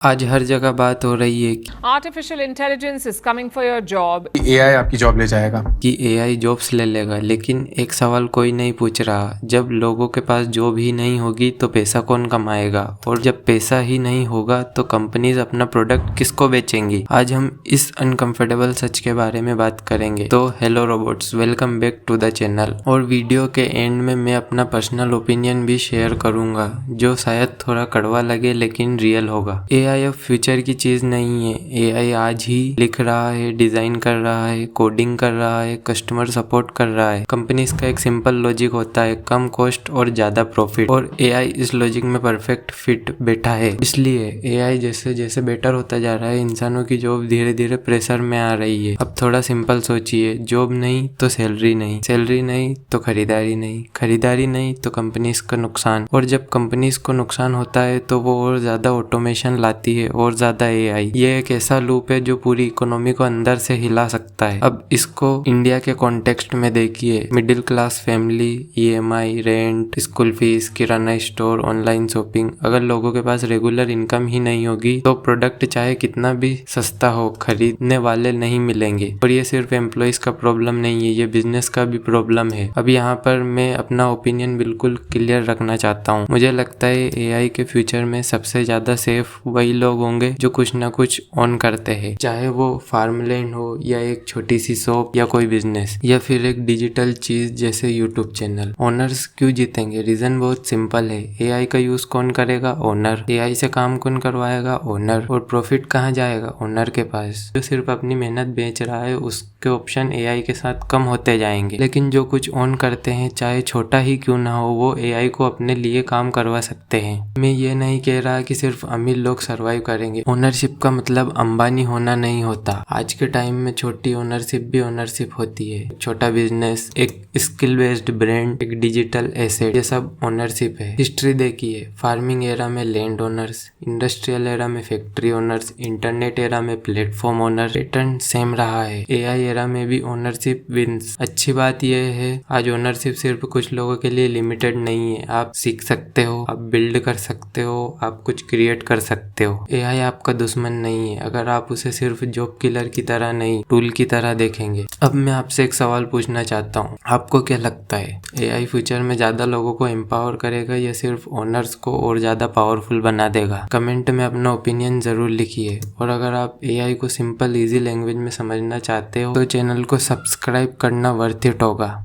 आज हर जगह बात हो रही है Artificial intelligence is coming for your job. AI आपकी जॉब ले जाएगा। कि एआई जॉब्स ले लेगा, लेकिन एक सवाल कोई नहीं पूछ रहा, जब लोगों के पास जॉब ही नहीं होगी तो पैसा कौन कमाएगा, और जब पैसा ही नहीं होगा तो कंपनीज अपना प्रोडक्ट किसको बेचेंगी। आज हम इस अनकंफर्टेबल सच के बारे में बात करेंगे। तो hello robots, welcome back to the channel. और वीडियो के एंड में मैं अपना पर्सनल ओपिनियन भी शेयर करूंगा, जो शायद थोड़ा कड़वा लगे लेकिन रियल होगा। एआई अब फ्यूचर की चीज नहीं है। एआई आज ही लिख रहा है, डिजाइन कर रहा है, कोडिंग कर रहा है, कस्टमर सपोर्ट कर रहा है। कंपनीज का एक सिंपल लॉजिक होता है, कम कॉस्ट और ज्यादा प्रॉफिट, और एआई इस लॉजिक में परफेक्ट फिट बैठा है। इसलिए एआई जैसे जैसे बेटर होता जा रहा है, इंसानों की जॉब धीरे धीरे प्रेशर में आ रही है। अब थोड़ा सिंपल सोचिए, जॉब नहीं तो सैलरी नहीं, सैलरी नहीं तो खरीदारी नहीं, खरीदारी नहीं तो कंपनीज का नुकसान, और जब कंपनीज को नुकसान होता है तो वो और ज्यादा ऑटोमेशन लाती है और ज्यादा एआई। ये एक ऐसा लूप है जो पूरी इकोनॉमी को अंदर से हिला सकता है। अब इसको इंडिया के कॉन्टेक्स्ट में देखिए, middle class family, EMI, rent, school fees, kirana store, online shopping. अगर लोगों के पास रेगुलर इनकम ही नहीं होगी तो प्रोडक्ट चाहे कितना भी सस्ता हो, खरीदने वाले नहीं मिलेंगे। और ये सिर्फ एम्प्लॉइज का प्रॉब्लम नहीं है, ये बिजनेस का भी प्रॉब्लम है। अब यहाँ पर मैं अपना ओपिनियन बिल्कुल क्लियर रखना चाहता हूँ। मुझे लगता है एआई के फ्यूचर में सबसे ज्यादा सेफ वही लोग होंगे जो कुछ ना कुछ ऑन करते हैं, चाहे वो फार्मलैंड हो या एक छोटी सी शॉप या कोई बिजनेस या फिर एक डिजिटल चीज जैसे यूट्यूब चैनल। ओनर्स क्यों जीतेंगे? रीजन बहुत सिंपल है, एआई का यूज कौन करेगा? ओनर। एआई से काम कौन करवाएगा? ओनर। और प्रॉफिट कहाँ जाएगा? ओनर के पास। जो सिर्फ अपनी मेहनत बेच रहा है उसके ऑप्शन एआई के साथ कम होते जाएंगे, लेकिन जो कुछ ऑन करते हैं, चाहे छोटा ही क्यों ना हो, वो एआई को अपने लिए काम करवा सकते हैं। मैं ये नहीं कह रहा कि सिर्फ अमीर लोग सर्वाइव करेंगे। ओनरशिप का मतलब अंबानी होना नहीं होता। आज के टाइम में छोटी ओनरशिप भी ओनरशिप होती है। छोटा बिजनेस, एक स्किल बेस्ड ब्रांड, एक डिजिटल एसेट, ये सब ओनरशिप है। हिस्ट्री देखिए, फार्मिंग एरा में लैंड ओनर्स, इंडस्ट्रियल एरा में फैक्ट्री ओनर्स, इंटरनेट एरा में प्लेटफॉर्म ओनर। पैटर्न सेम रहा है, एआई एरा में भी ओनरशिप विंस। अच्छी बात यह है आज ओनरशिप सिर्फ कुछ लोगों के लिए लिमिटेड नहीं है। आप सीख सकते हो, आप बिल्ड कर सकते हो, आप कुछ क्रिएट कर सकते हो। एआई आपका दुश्मन नहीं है अगर आप उसे सिर्फ जॉब किलर की तरह नहीं, टूल की तरह देखेंगे। अब मैं आपसे एक सवाल पूछना चाहता हूँ, आपको क्या लगता है, एआई फ्यूचर में ज्यादा लोगों को एम्पावर करेगा या सिर्फ ओनर्स को और ज्यादा पावरफुल बना देगा? कमेंट में अपना ओपिनियन जरूर लिखिए। और अगर आप एआई को सिंपल इजी लैंग्वेज में समझना चाहते हो तो चैनल को सब्सक्राइब करना वर्थ इट होगा।